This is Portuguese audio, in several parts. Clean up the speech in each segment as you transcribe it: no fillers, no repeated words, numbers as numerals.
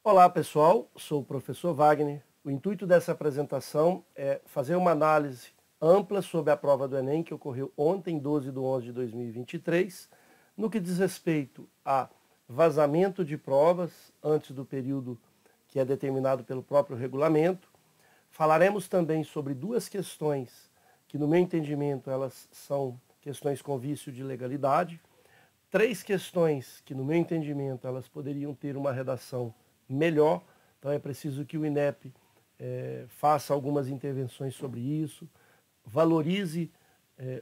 Olá pessoal, sou o professor Wagner. O intuito dessa apresentação é fazer uma análise ampla sobre a prova do Enem que ocorreu ontem, 12/11/2023, no que diz respeito a vazamento de provas antes do período que é determinado pelo próprio regulamento. Falaremos também sobre duas questões que, no meu entendimento, elas são questões com vício de legalidade. Três questões que, no meu entendimento, elas poderiam ter uma redação melhor. Então é preciso que o INEP faça algumas intervenções sobre isso, valorize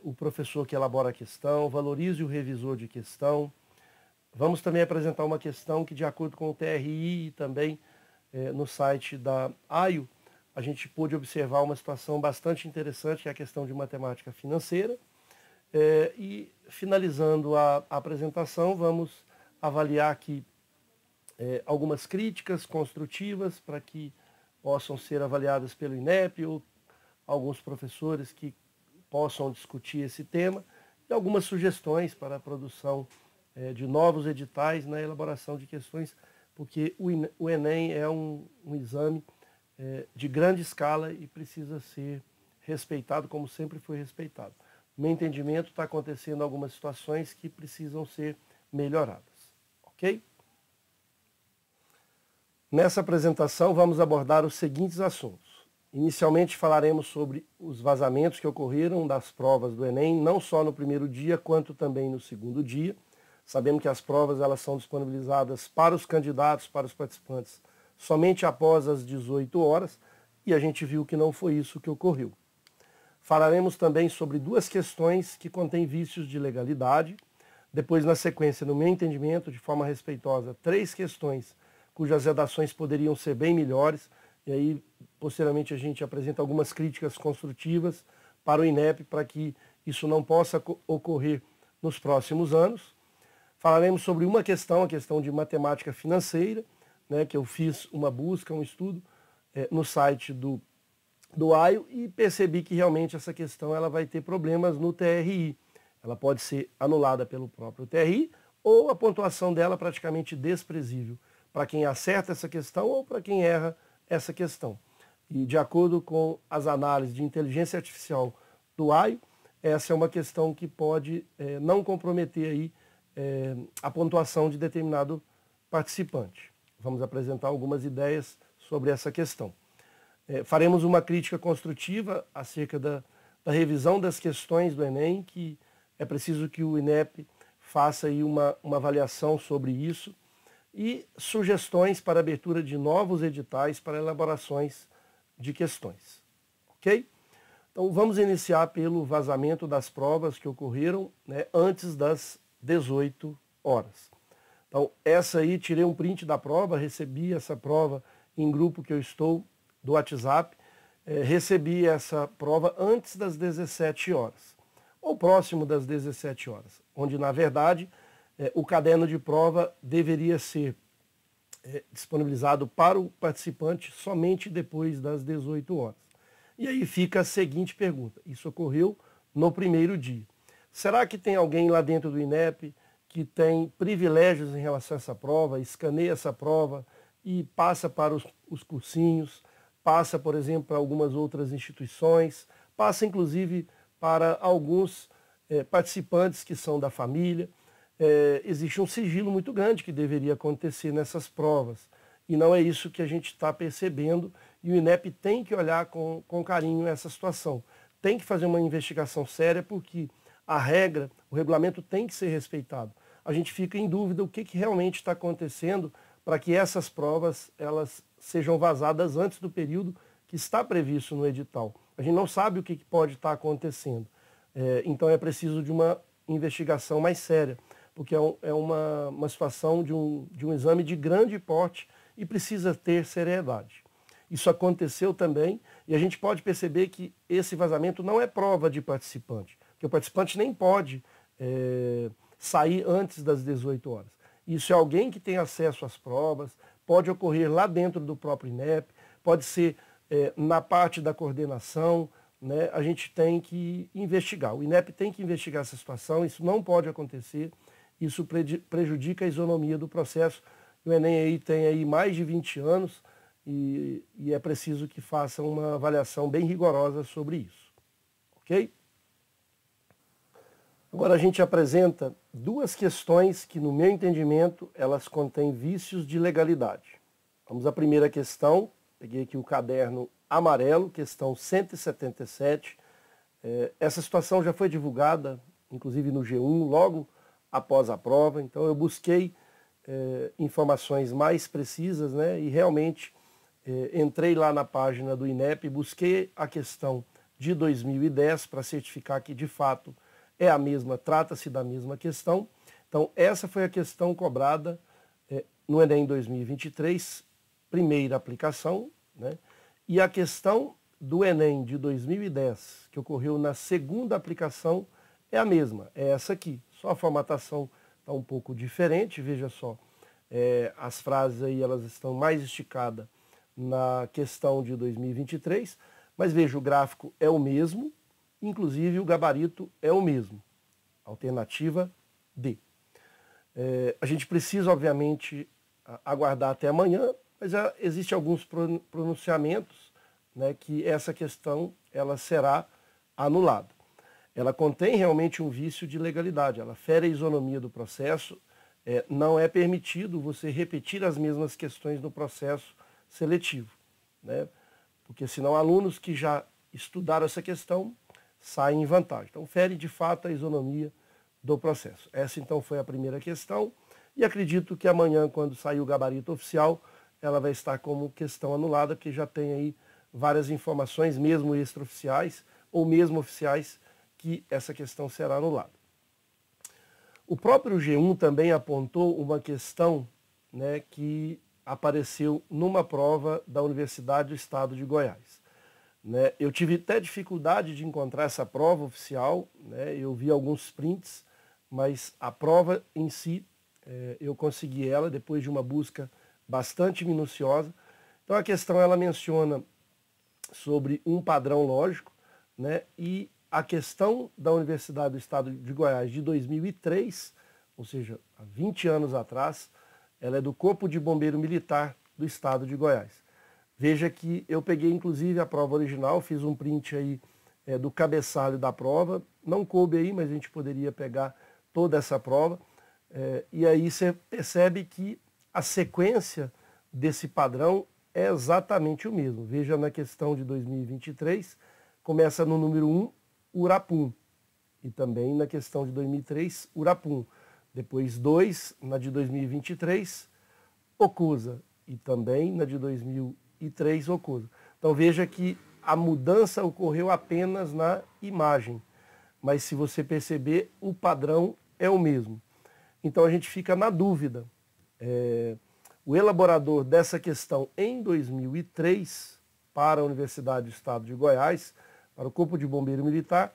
o professor que elabora a questão, valorize o revisor de questão. Vamos também apresentar uma questão que, de acordo com o TRI e também no site da AIO, a gente pôde observar uma situação bastante interessante, que é a questão de matemática financeira. E finalizando a apresentação, vamos avaliar aqui algumas críticas construtivas para que possam ser avaliadas pelo INEP ou alguns professores que possam discutir esse tema e algumas sugestões para a produção de novos editais na elaboração de questões, porque o Enem é um exame de grande escala e precisa ser respeitado como sempre foi respeitado. No meu entendimento, está acontecendo algumas situações que precisam ser melhoradas. Ok? Nessa apresentação, vamos abordar os seguintes assuntos. Inicialmente, falaremos sobre os vazamentos que ocorreram das provas do Enem, não só no primeiro dia, quanto também no segundo dia. Sabendo que as provas elas são disponibilizadas para os candidatos, para os participantes, somente após as 18 horas, e a gente viu que não foi isso que ocorreu. Falaremos também sobre duas questões que contêm vícios de legalidade. Depois, na sequência, no meu entendimento, de forma respeitosa, três questões cujas redações poderiam ser bem melhores. E aí, posteriormente, a gente apresenta algumas críticas construtivas para o INEP para que isso não possa ocorrer nos próximos anos. Falaremos sobre uma questão, a questão de matemática financeira, né, que eu fiz uma busca, um estudo no site do AIO e percebi que realmente essa questão ela vai ter problemas no TRI. Ela pode ser anulada pelo próprio TRI ou a pontuação dela praticamente desprezível para quem acerta essa questão ou para quem erra essa questão. E de acordo com as análises de inteligência artificial do AIO, essa é uma questão que pode não comprometer aí, a pontuação de determinado participante. Vamos apresentar algumas ideias sobre essa questão. Faremos uma crítica construtiva acerca da revisão das questões do Enem, que é preciso que o INEP faça aí uma avaliação sobre isso e sugestões para abertura de novos editais para elaborações de questões. Ok? Então vamos iniciar pelo vazamento das provas que ocorreram, né, antes das 18 horas. Então essa aí, tirei um print da prova, recebi essa prova em grupo que eu estou do WhatsApp, recebi essa prova antes das 17 horas, ou próximo das 17 horas, onde na verdade o caderno de prova deveria ser disponibilizado para o participante somente depois das 18 horas. E aí fica a seguinte pergunta: isso ocorreu no primeiro dia. Será que tem alguém lá dentro do INEP que tem privilégios em relação a essa prova, escaneia essa prova e passa para os cursinhos, passa, por exemplo, para algumas outras instituições, passa inclusive para alguns participantes que são da família? Existe um sigilo muito grande que deveria acontecer nessas provas. E não é isso que a gente está percebendo, e o INEP tem que olhar com carinho essa situação. Tem que fazer uma investigação séria, porque a regra, o regulamento tem que ser respeitado. A gente fica em dúvida o que realmente está acontecendo para que essas provas elas sejam vazadas antes do período que está previsto no edital. A gente não sabe o que pode estar acontecendo. Então é preciso de uma investigação mais séria, porque é uma situação de um exame de grande porte e precisa ter seriedade. Isso aconteceu também, e a gente pode perceber que esse vazamento não é prova de participante, porque o participante nem pode sair antes das 18 horas. Isso é alguém que tem acesso às provas, pode ocorrer lá dentro do próprio INEP, pode ser na parte da coordenação, né? A gente tem que investigar. O INEP tem que investigar essa situação, isso não pode acontecer, isso prejudica a isonomia do processo O Enem aí tem aí mais de 20 anos e é preciso que faça uma avaliação bem rigorosa sobre isso, ok? Agora a gente apresenta duas questões que, no meu entendimento, elas contêm vícios de legalidade. Vamos à primeira questão, peguei aqui o caderno amarelo, questão 177. Essa situação já foi divulgada, inclusive no G1, logo após a prova, então eu busquei informações mais precisas, né, e realmente entrei lá na página do INEP, busquei a questão de 2010 para certificar que de fato é a mesma, trata-se da mesma questão. Então essa foi a questão cobrada no Enem 2023, primeira aplicação, né, e a questão do Enem de 2010, que ocorreu na segunda aplicação, é a mesma, é essa aqui, só a formatação está um pouco diferente, veja só, as frases aí elas estão mais esticadas na questão de 2023, mas veja, o gráfico é o mesmo, inclusive o gabarito é o mesmo, alternativa D. A gente precisa, obviamente, aguardar até amanhã, mas já existem alguns pronunciamentos, né, que essa questão ela será anulada. Ela contém realmente um vício de legalidade, ela fere a isonomia do processo, não é permitido você repetir as mesmas questões no processo seletivo, né? Porque senão alunos que já estudaram essa questão saem em vantagem. Então fere de fato a isonomia do processo. Essa então foi a primeira questão e acredito que amanhã, quando sair o gabarito oficial, ela vai estar como questão anulada, porque já tem aí várias informações, mesmo extraoficiais ou mesmo oficiais, que essa questão será anulada. O próprio G1 também apontou uma questão, né, que apareceu numa prova da Universidade do Estado de Goiás. Né, eu tive até dificuldade de encontrar essa prova oficial, né, eu vi alguns prints, mas a prova em si, eu consegui ela depois de uma busca bastante minuciosa. Então a questão ela menciona sobre um padrão lógico, né, e a questão da Universidade do Estado de Goiás de 2003, ou seja, há 20 anos atrás, ela é do Corpo de Bombeiro Militar do Estado de Goiás. Veja que eu peguei inclusive a prova original, fiz um print aí do cabeçalho da prova, não coube aí, mas a gente poderia pegar toda essa prova, e aí você percebe que a sequência desse padrão é exatamente o mesmo. Veja na questão de 2023, começa no número 1, Urapum, e também na questão de 2003, Urapum. Depois 2, na de 2023, Ocusa, e também na de 2003, Ocusa. Então veja que a mudança ocorreu apenas na imagem, mas se você perceber, o padrão é o mesmo. Então a gente fica na dúvida. O elaborador dessa questão em 2003, para a Universidade do Estado de Goiás, para o Corpo de Bombeiro Militar,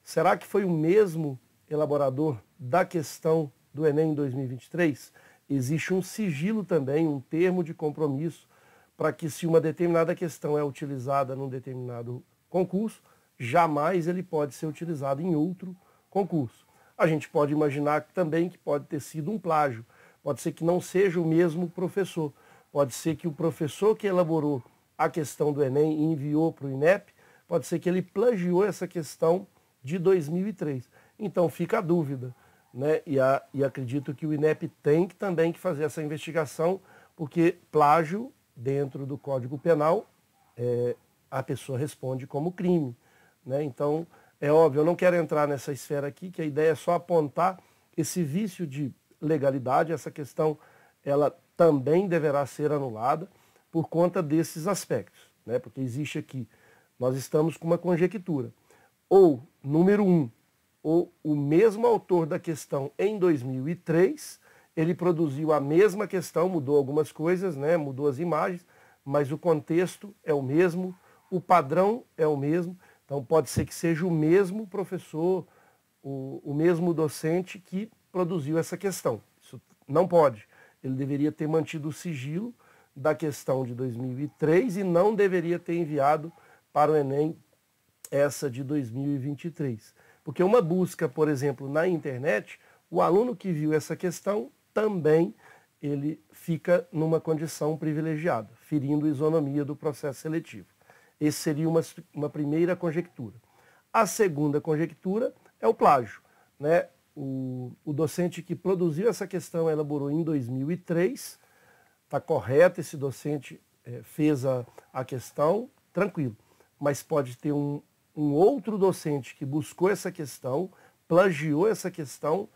será que foi o mesmo elaborador da questão do Enem em 2023? Existe um sigilo também, um termo de compromisso, para que se uma determinada questão é utilizada num determinado concurso, jamais ele pode ser utilizado em outro concurso. A gente pode imaginar também que pode ter sido um plágio, pode ser que não seja o mesmo professor, pode ser que o professor que elaborou a questão do Enem e enviou para o INEP, pode ser que ele plagiou essa questão de 2003. Então fica a dúvida, né? E acredito que o INEP tem também que fazer essa investigação, porque plágio dentro do Código Penal, a pessoa responde como crime, né? Então é óbvio, eu não quero entrar nessa esfera aqui, que a ideia é só apontar esse vício de legalidade, essa questão ela também deverá ser anulada por conta desses aspectos, né? Porque existe aqui, nós estamos com uma conjectura, ou número 1, ou o mesmo autor da questão em 2003, ele produziu a mesma questão, mudou algumas coisas, né? Mudou as imagens, mas o contexto é o mesmo, o padrão é o mesmo, então pode ser que seja o mesmo professor, o mesmo docente que produziu essa questão. Isso não pode. Ele deveria ter mantido o sigilo da questão de 2003 e não deveria ter enviado para o Enem essa de 2023. Porque uma busca, por exemplo, na internet, o aluno que viu essa questão também ele fica numa condição privilegiada, ferindo a isonomia do processo seletivo. Essa seria uma primeira conjectura. A segunda conjectura é o plágio, né? O docente que produziu essa questão elaborou em 2003, está correto, esse docente fez a questão, tranquilo, mas pode ter um outro docente que buscou essa questão, plagiou essa questão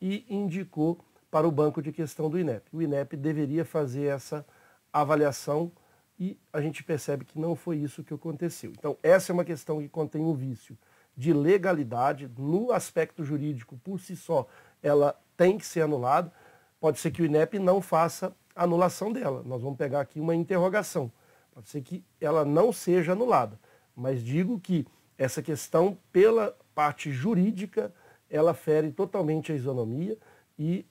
e indicou para o banco de questão do INEP. O INEP deveria fazer essa avaliação e a gente percebe que não foi isso que aconteceu. Então, essa é uma questão que contém um vício de legalidade. No aspecto jurídico, por si só, ela tem que ser anulada. Pode ser que o INEP não faça a anulação dela. Nós vamos pegar aqui uma interrogação. Pode ser que ela não seja anulada, mas digo que essa questão, pela parte jurídica, ela fere totalmente a isonomia e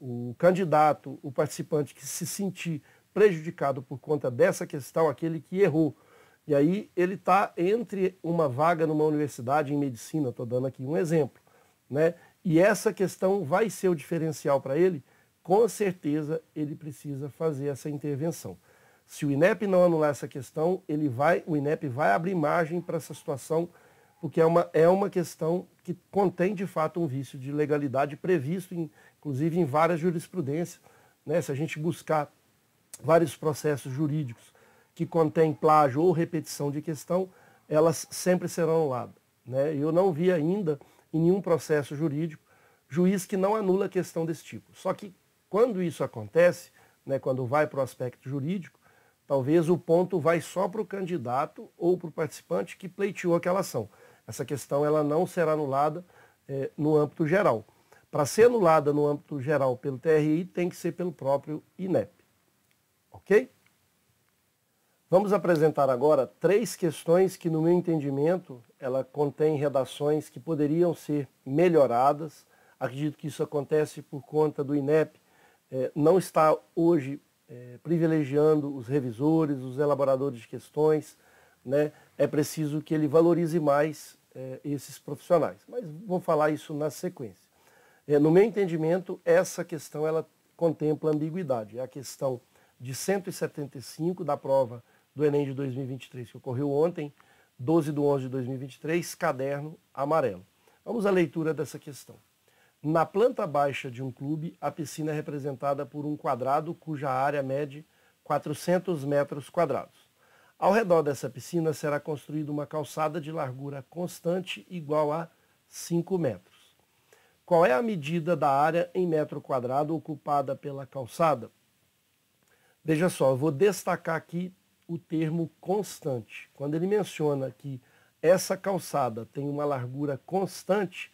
o candidato, o participante que se sentir prejudicado por conta dessa questão, aquele que errou, e aí ele está entre uma vaga numa universidade em medicina, estou dando aqui um exemplo, né? E essa questão vai ser o diferencial para ele, com certeza ele precisa fazer essa intervenção. Se o INEP não anular essa questão, o INEP vai abrir margem para essa situação, porque é uma questão que contém de fato um vício de legalidade previsto, inclusive em várias jurisprudências, né? Se a gente buscar vários processos jurídicos que contêm plágio ou repetição de questão, elas sempre serão anuladas, né? Eu não vi ainda em nenhum processo jurídico juiz que não anula questão desse tipo. Só que quando isso acontece, né, quando vai para o aspecto jurídico, talvez o ponto vai só para o candidato ou para o participante que pleiteou aquela ação. Essa questão ela não será anulada no âmbito geral. Para ser anulada no âmbito geral pelo TRI, tem que ser pelo próprio INEP. Ok? Vamos apresentar agora 3 questões que, no meu entendimento, ela contém redações que poderiam ser melhoradas. Acredito que isso acontece por conta do INEP não estar hoje privilegiando os revisores, os elaboradores de questões, né? É preciso que ele valorize mais esses profissionais. Mas vou falar isso na sequência. No meu entendimento, essa questão ela contempla ambiguidade. É a questão de 175 da prova do Enem de 2023, que ocorreu ontem, 12/11/2023, caderno amarelo. Vamos à leitura dessa questão. Na planta baixa de um clube, a piscina é representada por um quadrado cuja área mede 400 metros quadrados. Ao redor dessa piscina será construída uma calçada de largura constante igual a 5 metros. Qual é a medida da área em metro quadrado ocupada pela calçada? Veja só, eu vou destacar aqui o termo constante. Quando ele menciona que essa calçada tem uma largura constante,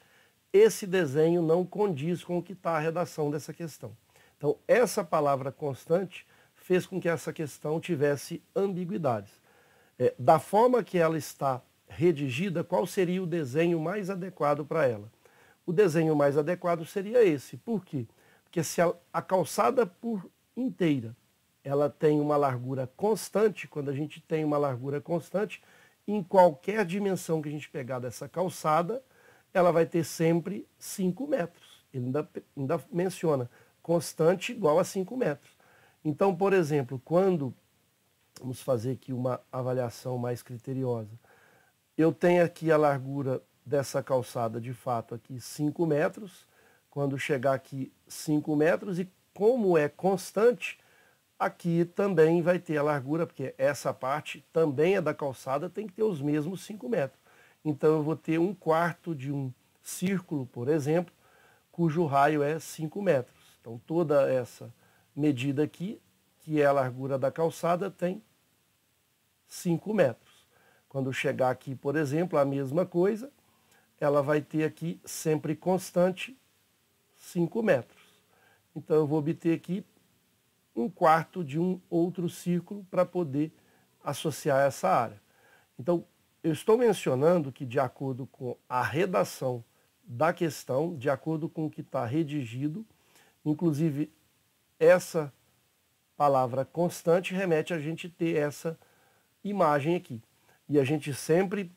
esse desenho não condiz com o que está a redação dessa questão. Então, essa palavra constante fez com que essa questão tivesse ambiguidades. Da forma que ela está redigida, qual seria o desenho mais adequado para ela? O desenho mais adequado seria esse. Por quê? Porque se a calçada por inteira ela tem uma largura constante, quando a gente tem uma largura constante, em qualquer dimensão que a gente pegar dessa calçada, ela vai ter sempre 5 metros. Ele ainda menciona constante igual a 5 metros. Então, por exemplo, quando, vamos fazer aqui uma avaliação mais criteriosa, eu tenho aqui a largura dessa calçada, de fato, aqui 5 metros, quando chegar aqui 5 metros, e como é constante, aqui também vai ter a largura, porque essa parte também é da calçada, tem que ter os mesmos 5 metros. Então eu vou ter 1/4 de um círculo, por exemplo, cujo raio é 5 metros. Então toda essa medida aqui, que é a largura da calçada, tem 5 metros. Quando chegar aqui, por exemplo, a mesma coisa, ela vai ter aqui sempre constante 5 metros. Então eu vou obter aqui 1/4 de um outro círculo para poder associar essa área. Então, eu estou mencionando que, de acordo com a redação da questão, de acordo com o que está redigido, inclusive essa palavra constante remete a gente ter essa imagem aqui. E a gente sempre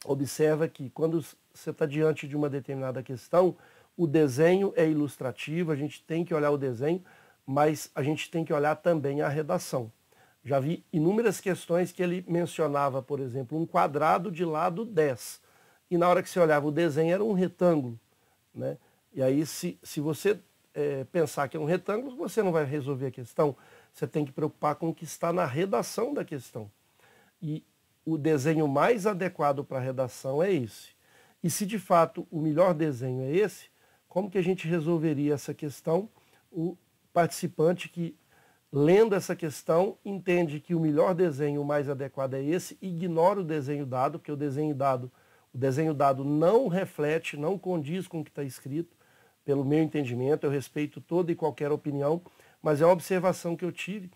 observa que, quando você está diante de uma determinada questão, o desenho é ilustrativo, a gente tem que olhar o desenho, mas a gente tem que olhar também a redação. Já vi inúmeras questões que ele mencionava, por exemplo, um quadrado de lado 10. E na hora que você olhava o desenho era um retângulo, né? E aí se você pensar que é um retângulo, você não vai resolver a questão. Você tem que preocupar com o que está na redação da questão. E o desenho mais adequado para a redação é esse. E se de fato o melhor desenho é esse, como que a gente resolveria essa questão? O participante que, lendo essa questão, entende que o melhor desenho, o mais adequado é esse, ignora o desenho dado, porque o desenho dado não reflete, não condiz com o que está escrito, pelo meu entendimento. Eu respeito toda e qualquer opinião, mas é uma observação que eu tive,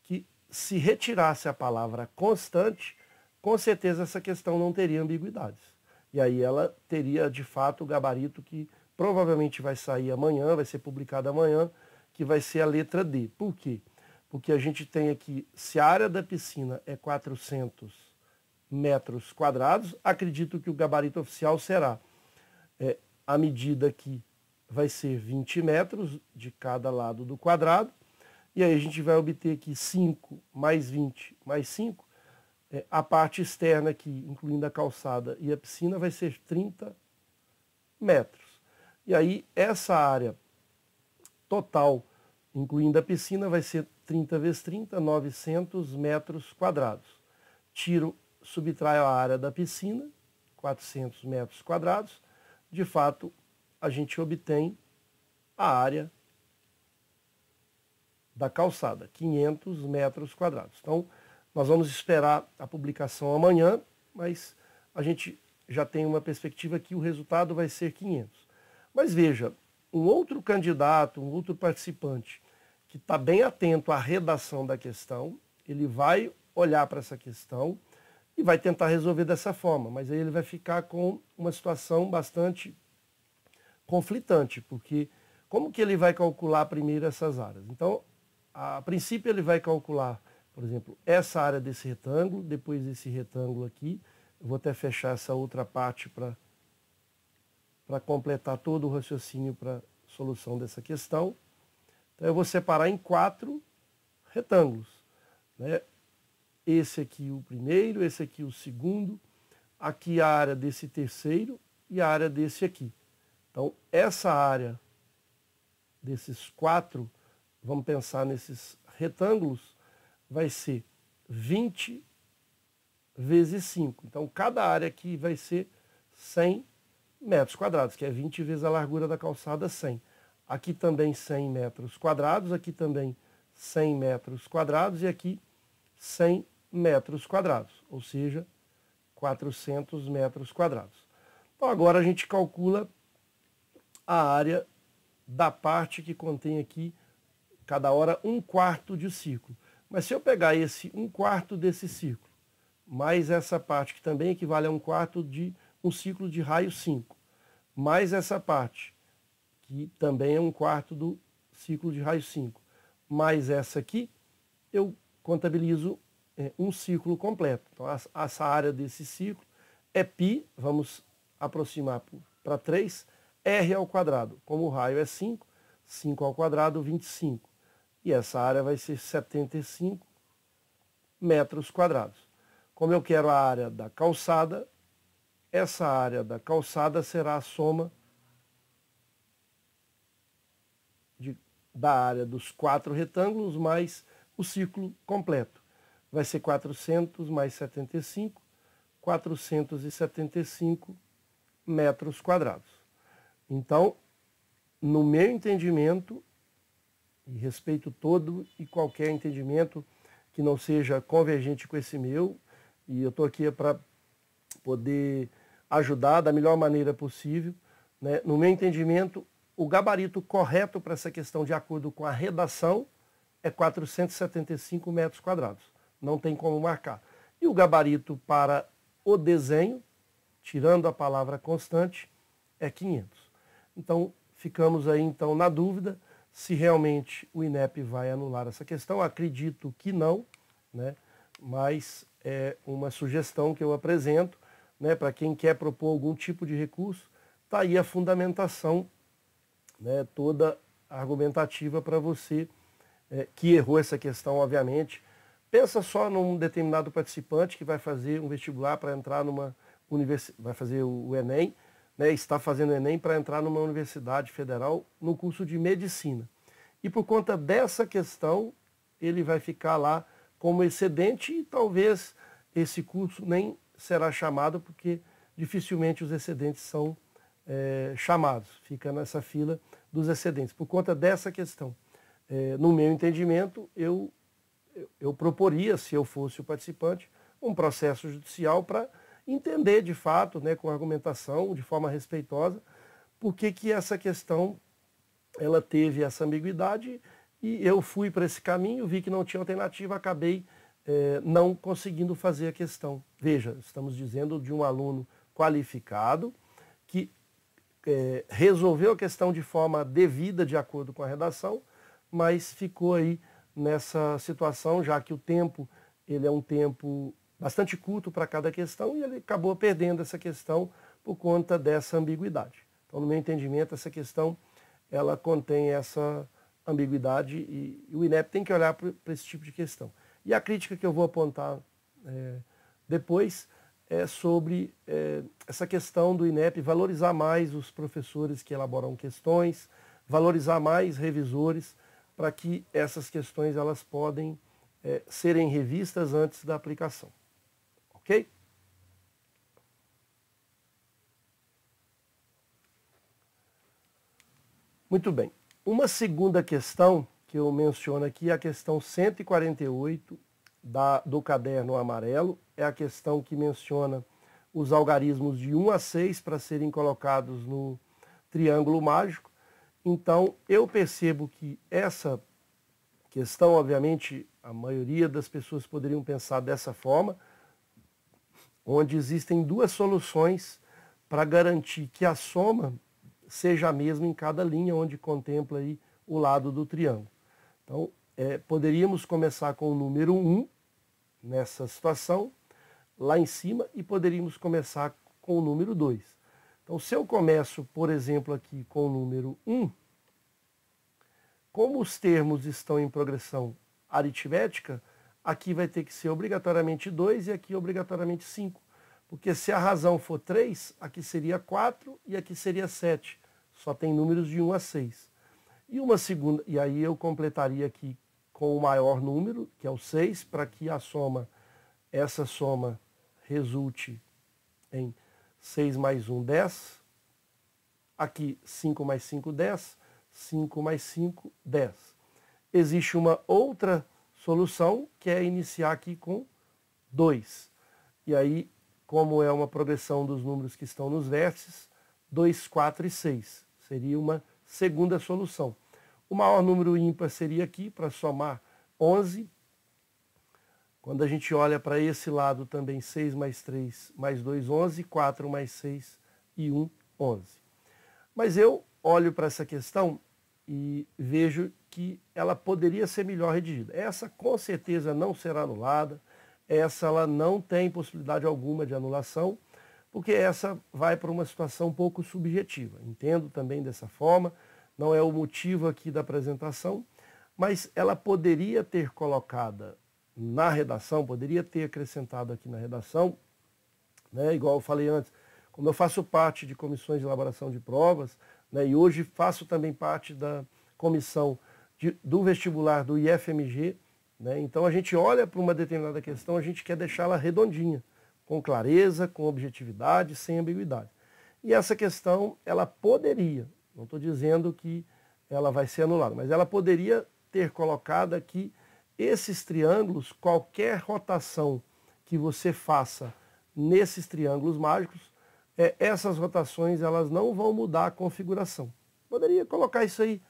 que se retirasse a palavra constante, com certeza essa questão não teria ambiguidades. E aí ela teria, de fato, o gabarito que provavelmente vai sair amanhã, vai ser publicado amanhã, que vai ser a letra D. Por quê? Porque a gente tem aqui, se a área da piscina é 400 metros quadrados, acredito que o gabarito oficial será a medida aqui vai ser 20 metros de cada lado do quadrado, e aí a gente vai obter aqui 5 mais 20 mais 5, a parte externa aqui, incluindo a calçada e a piscina, vai ser 30 metros. E aí essa área total, incluindo a piscina, vai ser 30 vezes 30, 900 metros quadrados. Subtraio a área da piscina, 400 metros quadrados. De fato, a gente obtém a área da calçada, 500 metros quadrados. Então, nós vamos esperar a publicação amanhã, mas a gente já tem uma perspectiva que o resultado vai ser 500. Mas veja, um outro candidato, um outro participante que está bem atento à redação da questão, ele vai olhar para essa questão e vai tentar resolver dessa forma, mas aí ele vai ficar com uma situação bastante conflitante, porque como que ele vai calcular primeiro essas áreas? Então, a princípio ele vai calcular, por exemplo, essa área desse retângulo, depois esse retângulo aqui. Eu vou até fechar essa outra parte para completar todo o raciocínio para a solução dessa questão. Então eu vou separar em 4 retângulos, né? Esse aqui o primeiro, esse aqui o segundo, aqui a área desse terceiro e a área desse aqui. Então essa área desses 4, vamos pensar nesses retângulos, vai ser 20 vezes 5. Então cada área aqui vai ser 100 metros quadrados, que é 20 vezes a largura da calçada, 100. Aqui também 100 metros quadrados, aqui também 100 metros quadrados e aqui 100 metros quadrados, ou seja, 400 metros quadrados. Então agora a gente calcula a área da parte que contém aqui, cada hora, 1/4 de círculo. Mas se eu pegar esse 1/4 desse círculo, mais essa parte que também equivale a 1/4 de um ciclo de raio 5, mais essa parte, que também é 1/4 do ciclo de raio 5, mais essa aqui, eu contabilizo um ciclo completo. Então, essa área desse ciclo é π, vamos aproximar para 3, r ao quadrado. Como o raio é 5, 5 ao quadrado, 25. E essa área vai ser 75 metros quadrados. Como eu quero a área da calçada, essa área da calçada será a soma da área dos 4 retângulos mais o círculo completo. Vai ser 400 mais 75, 475 metros quadrados. Então, no meu entendimento, e respeito todo e qualquer entendimento que não seja convergente com esse meu, e eu estou aqui para poder ajudar da melhor maneira possível, né? No meu entendimento, o gabarito correto para essa questão, de acordo com a redação, é 475 metros quadrados. Não tem como marcar. E o gabarito para o desenho, tirando a palavra constante, é 500. Então, ficamos aí então na dúvida se realmente o INEP vai anular essa questão. Acredito que não, né? Mas é uma sugestão que eu apresento, né, para quem quer propor algum tipo de recurso. Está aí a fundamentação né, toda argumentativa para você que errou essa questão, obviamente. Pensa só num determinado participante que vai fazer um vestibular para entrar numa universidade, vai fazer o Enem, né, está fazendo o Enem para entrar numa universidade federal no curso de medicina. E por conta dessa questão, ele vai ficar lá como excedente e talvez esse curso nem será chamado, porque dificilmente os excedentes são chamados. Fica nessa fila dos excedentes. Por conta dessa questão, no meu entendimento, eu proporia, se eu fosse o participante, um processo judicial para entender de fato, né, com argumentação, de forma respeitosa, por que essa questão ela teve essa ambiguidade e eu fui para esse caminho, vi que não tinha alternativa, acabei não conseguindo fazer a questão. Veja, estamos dizendo de um aluno qualificado que resolveu a questão de forma devida, de acordo com a redação, mas ficou aí nessa situação, já que o tempo ele é um tempo bastante curto para cada questão e ele acabou perdendo essa questão por conta dessa ambiguidade. Então, no meu entendimento, essa questão ela contém essa ambiguidade e o INEP tem que olhar para esse tipo de questão. E a crítica que eu vou apontar depois é sobre essa questão do INEP valorizar mais os professores que elaboram questões, valorizar mais revisores, para que essas questões elas podem serem revistas antes da aplicação. Ok? Muito bem. Uma segunda questão que eu menciono aqui é a questão 148 do caderno amarelo. É a questão que menciona os algarismos de 1 a 6 para serem colocados no triângulo mágico. Então, eu percebo que essa questão, obviamente, a maioria das pessoas poderiam pensar dessa forma, onde existem duas soluções para garantir que a soma seja a mesma em cada linha, onde contempla aí o lado do triângulo. Então, poderíamos começar com o número 1, nessa situação, lá em cima, e poderíamos começar com o número 2. Então, se eu começo, por exemplo, aqui com o número 1, como os termos estão em progressão aritmética, aqui vai ter que ser obrigatoriamente 2 e aqui obrigatoriamente 5. Porque se a razão for 3, aqui seria 4 e aqui seria 7. Só tem números de 1 a 6. E uma segunda, e aí eu completaria aqui com o maior número, que é o 6, para que a soma, essa soma resulte em 6 mais 1, 10. Aqui 5 mais 5, 10. 5 mais 5, 10. Existe uma outra solução, que é iniciar aqui com 2. E aí, como é uma progressão dos números que estão nos vértices, 2, 4 e 6. Seria uma segunda solução. O maior número ímpar seria aqui, para somar 11. Quando a gente olha para esse lado também, 6 mais 3 mais 2, 11. 4 mais 6 e 1, 11. Mas eu olho para essa questão e vejo que ela poderia ser melhor redigida. Essa com certeza não será anulada, essa ela não tem possibilidade alguma de anulação, porque essa vai para uma situação um pouco subjetiva. Entendo também dessa forma, não é o motivo aqui da apresentação, mas ela poderia ter colocada na redação, poderia ter acrescentado aqui na redação, né, igual eu falei antes, como eu faço parte de comissões de elaboração de provas, né, e hoje faço também parte da comissão do vestibular do IFMG, né, então a gente olha para uma determinada questão, a gente quer deixá-la redondinha, com clareza, com objetividade, sem ambiguidade. E essa questão, ela poderia, não estou dizendo que ela vai ser anulada, mas ela poderia ter colocado aqui esses triângulos, qualquer rotação que você faça nesses triângulos mágicos, essas rotações elas não vão mudar a configuração. Poderia colocar isso aí.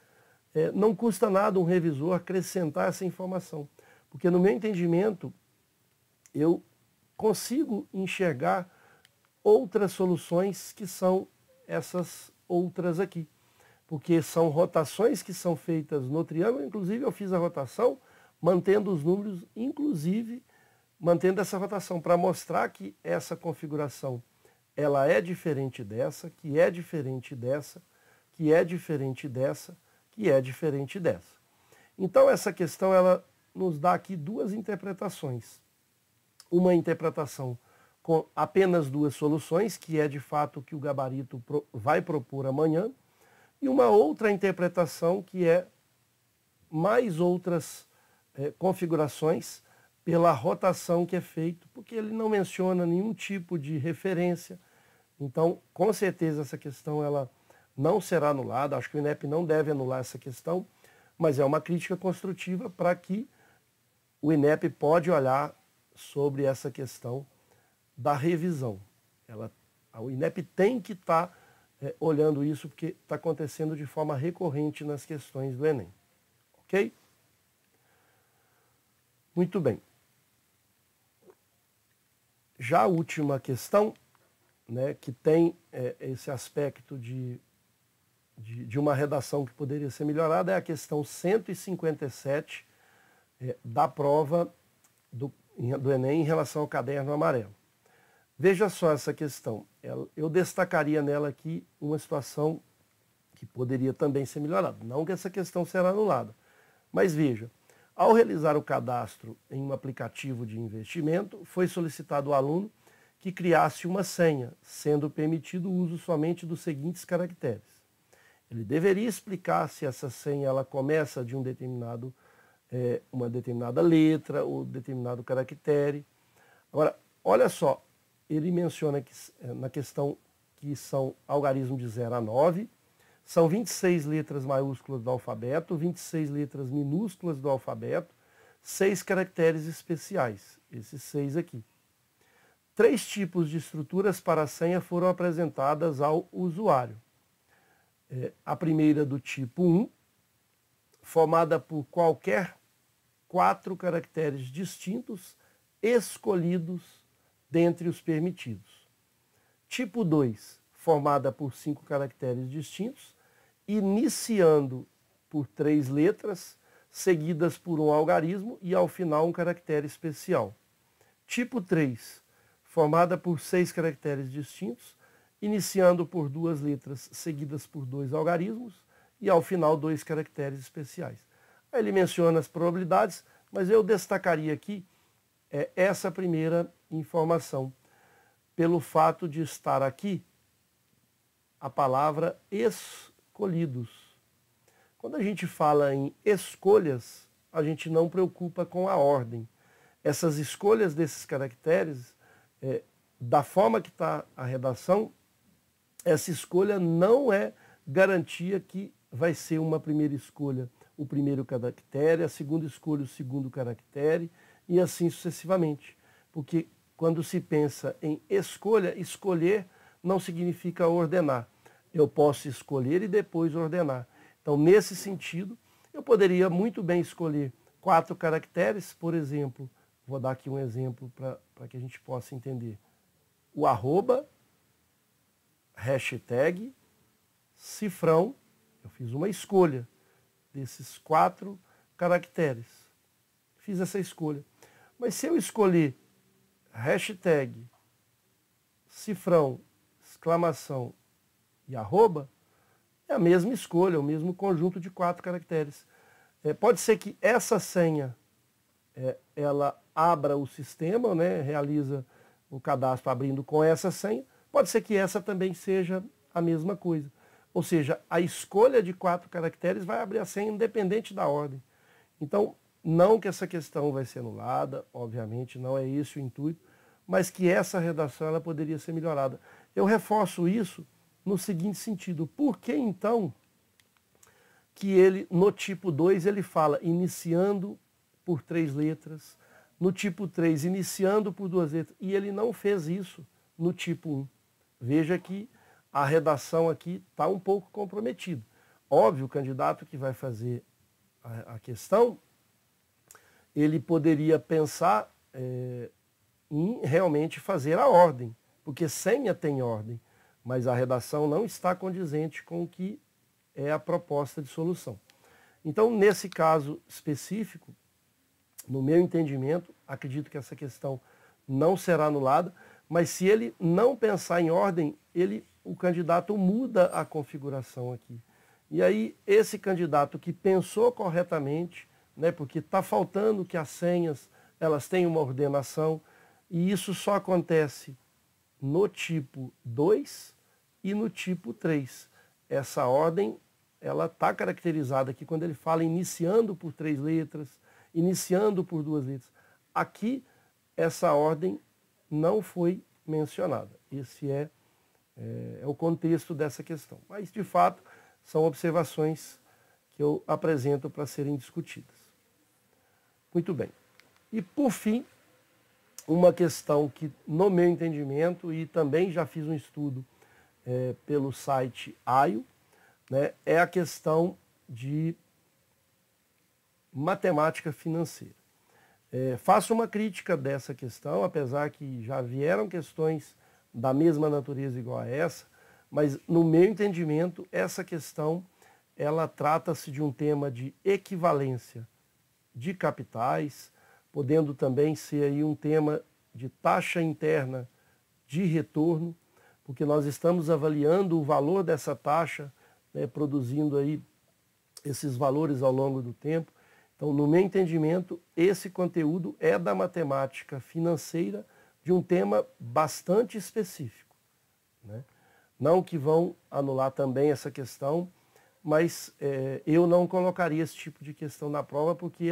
Não custa nada um revisor acrescentar essa informação, porque no meu entendimento eu consigo enxergar outras soluções que são essas outras aqui, porque são rotações que são feitas no triângulo, inclusive eu fiz a rotação mantendo os números, inclusive mantendo essa rotação para mostrar que essa configuração ela é diferente dessa, que é diferente dessa, que é diferente dessa, que é diferente dessa. Então, essa questão ela nos dá aqui duas interpretações. Uma interpretação com apenas duas soluções, que é de fato o que o gabarito vai propor amanhã, e uma outra interpretação que é mais outras configurações pela rotação que é feito, porque ele não menciona nenhum tipo de referência. Então, com certeza essa questão ela não será anulada, acho que o INEP não deve anular essa questão, mas é uma crítica construtiva para que o INEP pode olhar sobre essa questão da revisão. O INEP tem que estar olhando isso, porque está acontecendo de forma recorrente nas questões do Enem. Ok? Muito bem. Já a última questão, né, que tem esse aspecto de uma redação que poderia ser melhorada, é a questão 157 da prova do Enem em relação ao caderno amarelo. Veja só essa questão. Eu destacaria nela aqui uma situação que poderia também ser melhorada. Não que essa questão será anulada. Mas veja, ao realizar o cadastro em um aplicativo de investimento, foi solicitado ao aluno que criasse uma senha, sendo permitido o uso somente dos seguintes caracteres. Ele deveria explicar se essa senha ela começa de uma determinada letra ou determinado caractere. Agora, olha só, ele menciona que na questão que são algarismos de 0 a 9, são 26 letras maiúsculas do alfabeto, 26 letras minúsculas do alfabeto, 6 caracteres especiais, esses 6 aqui. 3 tipos de estruturas para a senha foram apresentadas ao usuário. A primeira do tipo 1, formada por qualquer 4 caracteres distintos escolhidos dentre os permitidos. Tipo 2, formada por 5 caracteres distintos, iniciando por 3 letras, seguidas por um algarismo e ao final um caractere especial. Tipo 3, formada por 6 caracteres distintos, iniciando por 2 letras seguidas por 2 algarismos e ao final 2 caracteres especiais. Aí ele menciona as probabilidades, mas eu destacaria aqui essa primeira informação, pelo fato de estar aqui a palavra escolhidos. Quando a gente fala em escolhas, a gente não preocupa com a ordem. Essas escolhas desses caracteres, da forma que está a redação, essa escolha não é garantia que vai ser uma primeira escolha o primeiro caractere, a segunda escolha o segundo caractere e assim sucessivamente. Porque quando se pensa em escolha, escolher não significa ordenar. Eu posso escolher e depois ordenar. Então, nesse sentido, eu poderia muito bem escolher 4 caracteres, por exemplo, vou dar aqui um exemplo para que a gente possa entender. O arroba, hashtag, cifrão, eu fiz uma escolha desses 4 caracteres. Fiz essa escolha. Mas se eu escolher hashtag, cifrão, exclamação e arroba, é a mesma escolha, o mesmo conjunto de 4 caracteres. Pode ser que essa senha ela abra o sistema, né, realiza o cadastro abrindo com essa senha. Pode ser que essa também seja a mesma coisa. Ou seja, a escolha de 4 caracteres vai abrir a senha independente da ordem. Então, não que essa questão vai ser anulada, obviamente, não é esse o intuito, mas que essa redação ela poderia ser melhorada. Eu reforço isso no seguinte sentido. Por que, então, que ele, no tipo 2, ele fala iniciando por 3 letras, no tipo 3, iniciando por 2 letras, e ele não fez isso no tipo 1. Veja que a redação aqui está um pouco comprometida. Óbvio, o candidato que vai fazer a questão, ele poderia pensar em realmente fazer a ordem, porque senha tem ordem, mas a redação não está condizente com o que é a proposta de solução. Então, nesse caso específico, no meu entendimento, acredito que essa questão não será anulada, mas se ele não pensar em ordem, o candidato muda a configuração aqui. E aí esse candidato que pensou corretamente, né, porque está faltando que as senhas elas tenham uma ordenação, e isso só acontece no tipo 2 e no tipo 3. Essa ordem ela está caracterizada aqui quando ele fala iniciando por 3 letras, iniciando por 2 letras. Aqui, essa ordem não foi mencionada. Esse é o contexto dessa questão. Mas, de fato, são observações que eu apresento para serem discutidas. Muito bem. E, por fim, uma questão que, no meu entendimento, e também já fiz um estudo pelo site AIO, né, é a questão de matemática financeira. Faço uma crítica dessa questão, apesar que já vieram questões da mesma natureza igual a essa, mas no meu entendimento essa questão ela trata-se de um tema de equivalência de capitais, podendo também ser aí um tema de taxa interna de retorno, porque nós estamos avaliando o valor dessa taxa, né, produzindo aí esses valores ao longo do tempo. Então, no meu entendimento, esse conteúdo é da matemática financeira de um tema bastante específico, né? Não que vão anular também essa questão, mas eu não colocaria esse tipo de questão na prova, porque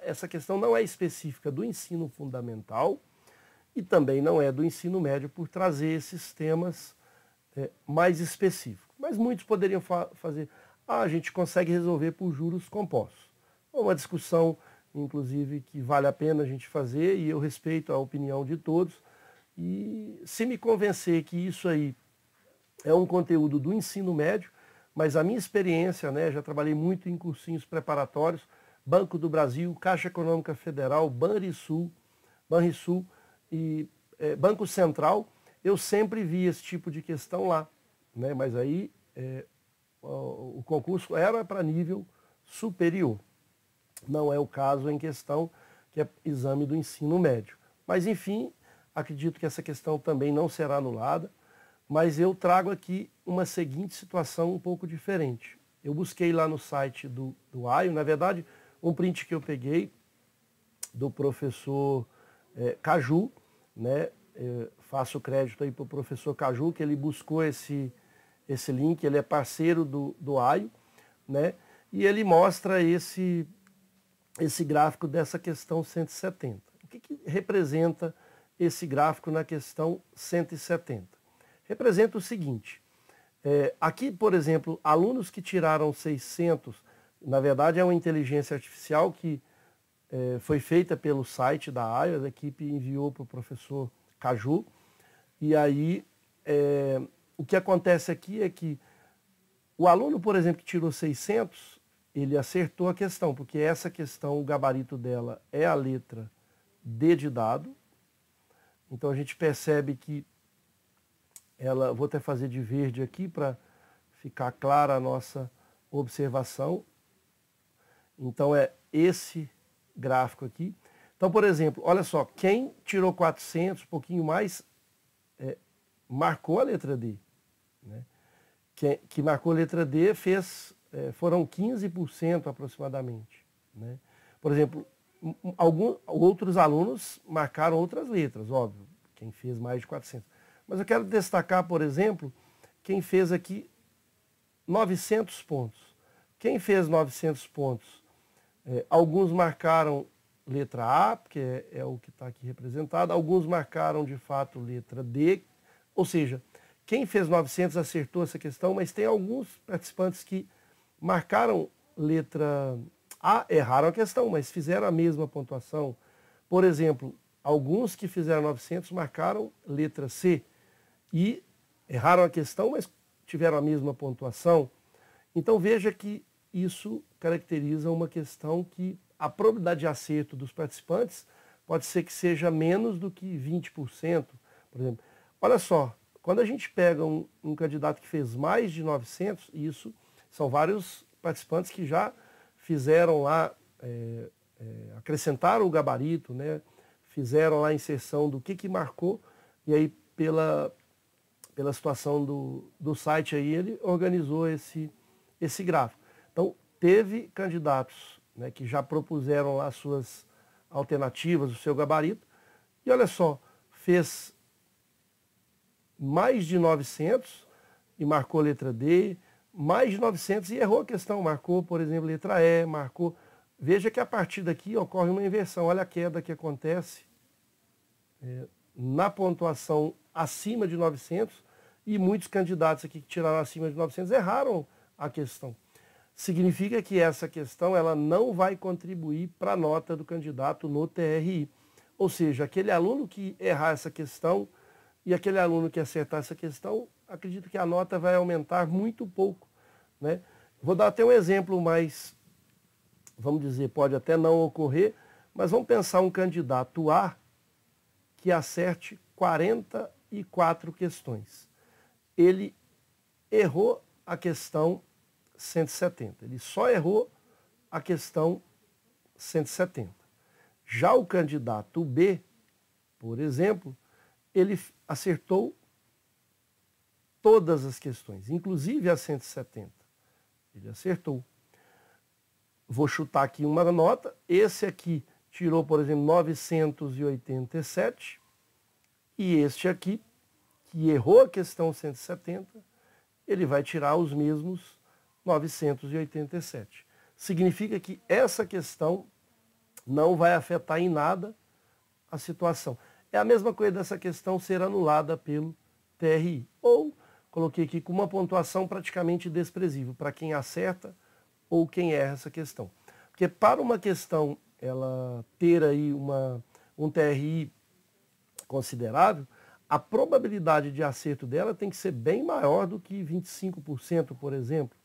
essa questão não é específica do ensino fundamental e também não é do ensino médio, por trazer esses temas mais específicos. Mas muitos poderiam fazer, a gente consegue resolver por juros compostos. É uma discussão, inclusive, que vale a pena a gente fazer, e eu respeito a opinião de todos. E se me convencer que isso aí é um conteúdo do ensino médio, mas a minha experiência, né, já trabalhei muito em cursinhos preparatórios, Banco do Brasil, Caixa Econômica Federal, Banrisul e Banco Central, eu sempre vi esse tipo de questão lá, né, mas aí o concurso era para nível superior. Não é o caso em questão, que é exame do ensino médio. Mas, enfim, acredito que essa questão também não será anulada, mas eu trago aqui uma seguinte situação um pouco diferente. Eu busquei lá no site do AIO, na verdade, um print que eu peguei do professor Caju, né? Faço crédito aí para o professor Caju, que ele buscou esse link, ele é parceiro do AIO, né? E ele mostra esse gráfico dessa questão 170. O que representa esse gráfico na questão 170? Representa o seguinte, aqui, por exemplo, alunos que tiraram 600, na verdade é uma inteligência artificial que foi feita pelo site da AIO, a equipe enviou para o professor Caju, e aí o que acontece aqui é que o aluno, por exemplo, que tirou 600, ele acertou a questão, porque essa questão, o gabarito dela é a letra D de dado. Então a gente percebe que vou até fazer de verde aqui para ficar clara a nossa observação. Então é esse gráfico aqui. Então, por exemplo, olha só, quem tirou 400, um pouquinho mais, marcou a letra D, né? Que marcou a letra D foram 15% aproximadamente, né? Por exemplo, outros alunos marcaram outras letras, óbvio, quem fez mais de 400. Mas eu quero destacar, por exemplo, quem fez aqui 900 pontos. Quem fez 900 pontos, alguns marcaram letra A, porque é o que está aqui representado, alguns marcaram de fato letra D, ou seja, quem fez 900 acertou essa questão, mas tem alguns participantes que marcaram letra A, erraram a questão, mas fizeram a mesma pontuação. Por exemplo, alguns que fizeram 900 marcaram letra C e erraram a questão, mas tiveram a mesma pontuação. Então veja que isso caracteriza uma questão que a probabilidade de acerto dos participantes pode ser que seja menos do que 20%, por exemplo. Olha só, quando a gente pega um candidato que fez mais de 900, isso são vários participantes que já fizeram lá, acrescentaram o gabarito, né? Fizeram lá a inserção do que marcou, e aí pela situação do site aí, ele organizou esse esse gráfico. Então, teve candidatos, né, que já propuseram lá suas alternativas, o seu gabarito, e olha só, fez mais de 900 e marcou letra D, mais de 900 e errou a questão, marcou, por exemplo, letra E, marcou. Veja que a partir daqui ocorre uma inversão, olha a queda que acontece na pontuação acima de 900 e muitos candidatos aqui que tiraram acima de 900 erraram a questão. Significa que essa questão ela não vai contribuir para a nota do candidato no TRI. Ou seja, aquele aluno que errar essa questão e aquele aluno que acertar essa questão, acredito que a nota vai aumentar muito pouco, né? Vou dar até um exemplo mais, vamos dizer, pode até não ocorrer, mas vamos pensar um candidato A que acerte 44 questões. Ele errou a questão 170, ele só errou a questão 170. Já o candidato B, por exemplo, ele acertou todas as questões, inclusive a 170. Ele acertou. Vou chutar aqui uma nota. Esse aqui tirou, por exemplo, 987. E este aqui, que errou a questão 170, ele vai tirar os mesmos 987. Significa que essa questão não vai afetar em nada a situação. É a mesma coisa dessa questão ser anulada pelo TRI. Ou, coloquei aqui com uma pontuação praticamente desprezível, para quem acerta ou quem erra essa questão. Porque para uma questão ela ter aí um TRI considerável, a probabilidade de acerto dela tem que ser bem maior do que 25%, por exemplo.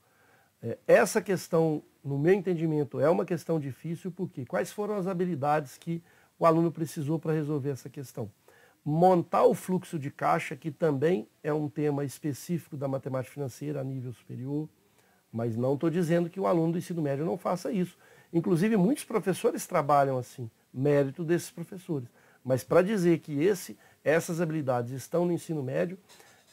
Essa questão, no meu entendimento, é uma questão difícil, porque quais foram as habilidades que o aluno precisou para resolver essa questão? Montar o fluxo de caixa, que também é um tema específico da matemática financeira a nível superior, mas não estou dizendo que o aluno do ensino médio não faça isso. Inclusive, muitos professores trabalham assim, mérito desses professores. Mas para dizer que essas habilidades estão no ensino médio,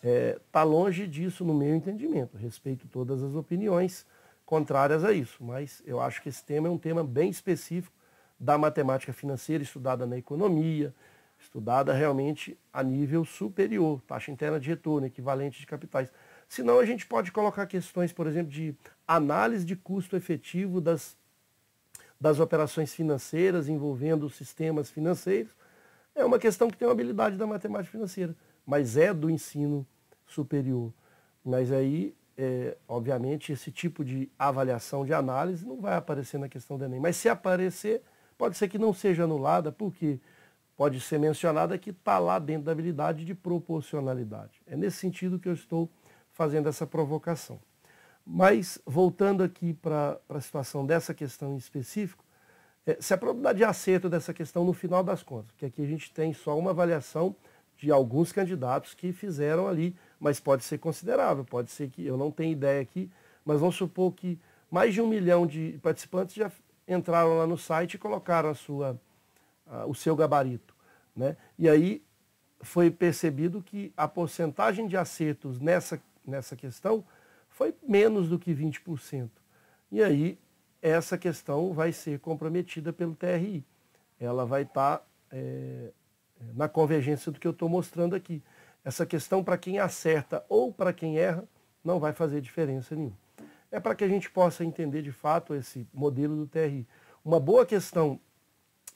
está longe disso no meu entendimento. Respeito todas as opiniões contrárias a isso, mas eu acho que esse tema é um tema bem específico da matemática financeira, estudada na economia, estudada realmente a nível superior, taxa interna de retorno, equivalente de capitais. Senão a gente pode colocar questões, por exemplo, de análise de custo efetivo das operações financeiras envolvendo os sistemas financeiros. É uma questão que tem uma habilidade da matemática financeira, mas é do ensino superior. Mas aí, obviamente, esse tipo de avaliação de análise não vai aparecer na questão do Enem. Mas se aparecer, pode ser que não seja anulada, porque pode ser mencionada que está lá dentro da habilidade de proporcionalidade. É nesse sentido que eu estou fazendo essa provocação. Mas, voltando aqui para a situação dessa questão em específico, se a probabilidade de acerto dessa questão no final das contas, porque aqui a gente tem só uma avaliação de alguns candidatos que fizeram ali, mas pode ser considerável, pode ser que, eu não tenho ideia aqui, mas vamos supor que mais de 1 milhão de participantes já entraram lá no site e colocaram o seu gabarito, né? E aí foi percebido que a porcentagem de acertos nessa questão foi menos do que 20%. E aí essa questão vai ser comprometida pelo TRI. Ela vai estar na convergência do que eu estou mostrando aqui. Essa questão, para quem acerta ou para quem erra, não vai fazer diferença nenhuma. É para que a gente possa entender de fato esse modelo do TRI. Uma boa questão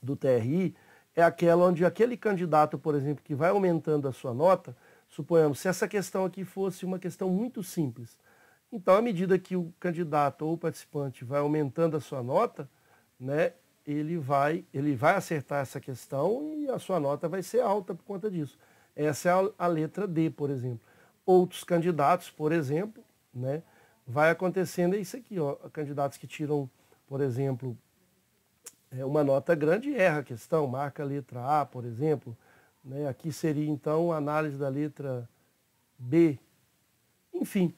do TRI é aquela onde aquele candidato, por exemplo, que vai aumentando a sua nota, suponhamos, se essa questão aqui fosse uma questão muito simples, então, à medida que o candidato ou o participante vai aumentando a sua nota, né, ele vai acertar essa questão e a sua nota vai ser alta por conta disso. Essa é a letra D, por exemplo. Outros candidatos, por exemplo, né, vai acontecendo isso aqui, ó, candidatos que tiram, por exemplo, uma nota grande e erra a questão, marca a letra A, por exemplo. Né, aqui seria, então, a análise da letra B. Enfim.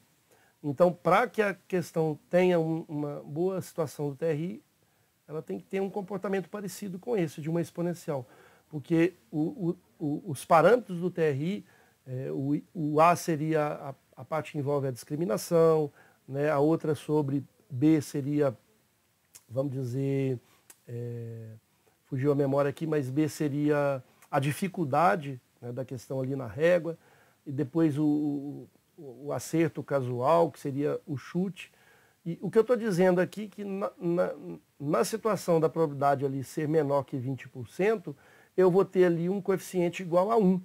Então, para que a questão tenha uma boa situação do TRI, ela tem que ter um comportamento parecido com esse, de uma exponencial. Porque os parâmetros do TRI, o A seria a parte que envolve a discriminação, né? A outra sobre B seria, vamos dizer, fugiu a memória aqui, mas B seria a dificuldade, né, da questão ali na régua, e depois o acerto casual, que seria o chute. E o que eu estou dizendo aqui é que na situação da probabilidade ali ser menor que 20%, eu vou ter ali um coeficiente igual a 1.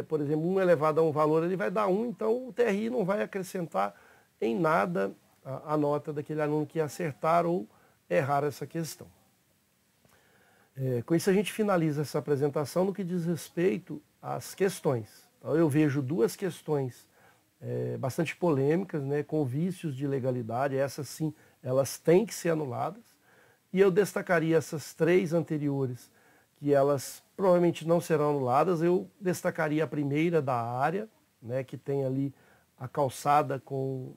Por exemplo, 1 elevado a um valor, ele vai dar 1, então o TRI não vai acrescentar em nada a nota daquele aluno que acertar ou errar essa questão. Com isso a gente finaliza essa apresentação no que diz respeito às questões. Então, eu vejo duas questões bastante polêmicas, né, com vícios de legalidade. Essas sim, elas têm que ser anuladas. E eu destacaria essas três anteriores, que elas provavelmente não serão anuladas. Eu destacaria a primeira da área, né, que tem ali a calçada com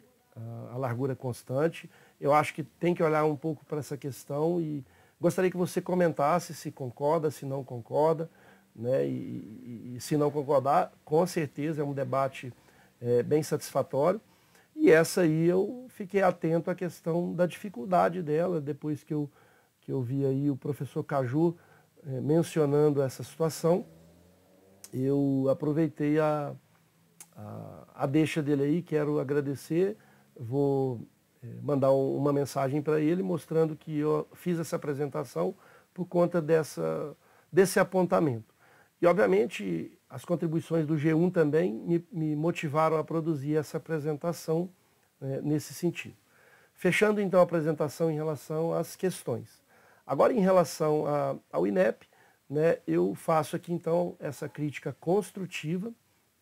a largura constante. Eu acho que tem que olhar um pouco para essa questão e gostaria que você comentasse se concorda, se não concorda, né? E se não concordar, com certeza é um debate bem satisfatório. E essa aí eu fiquei atento à questão da dificuldade dela, depois que eu vi aí o professor Caju mencionando essa situação, eu aproveitei a deixa dele aí, quero agradecer, vou mandar uma mensagem para ele mostrando que eu fiz essa apresentação por conta desse apontamento. E, obviamente, as contribuições do G1 também me motivaram a produzir essa apresentação nesse sentido. Fechando, então, a apresentação em relação às questões. Agora, em relação ao INEP, né, eu faço aqui, então, essa crítica construtiva,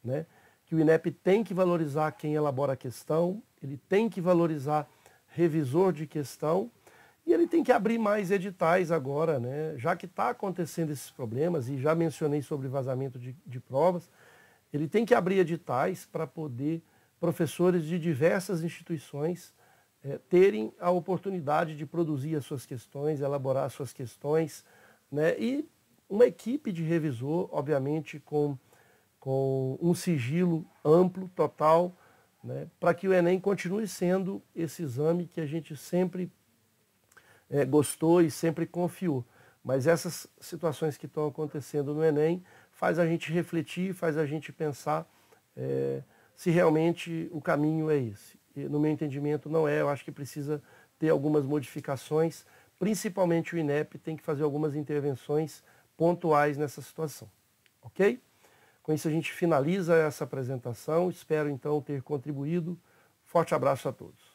né, que o INEP tem que valorizar quem elabora a questão, ele tem que valorizar revisor de questão e ele tem que abrir mais editais agora, né? Já que está acontecendo esses problemas, e já mencionei sobre vazamento de provas, ele tem que abrir editais para poder professores de diversas instituições terem a oportunidade de produzir as suas questões, elaborar as suas questões, né? E uma equipe de revisor, obviamente, com um sigilo amplo, total, né, para que o Enem continue sendo esse exame que a gente sempre gostou e sempre confiou. Mas essas situações que estão acontecendo no Enem faz a gente refletir, faz a gente pensar se realmente o caminho é esse. E, no meu entendimento, não é. Eu acho que precisa ter algumas modificações, principalmente o INEP tem que fazer algumas intervenções pontuais nessa situação. Ok? Com isso a gente finaliza essa apresentação. Espero então ter contribuído. Forte abraço a todos.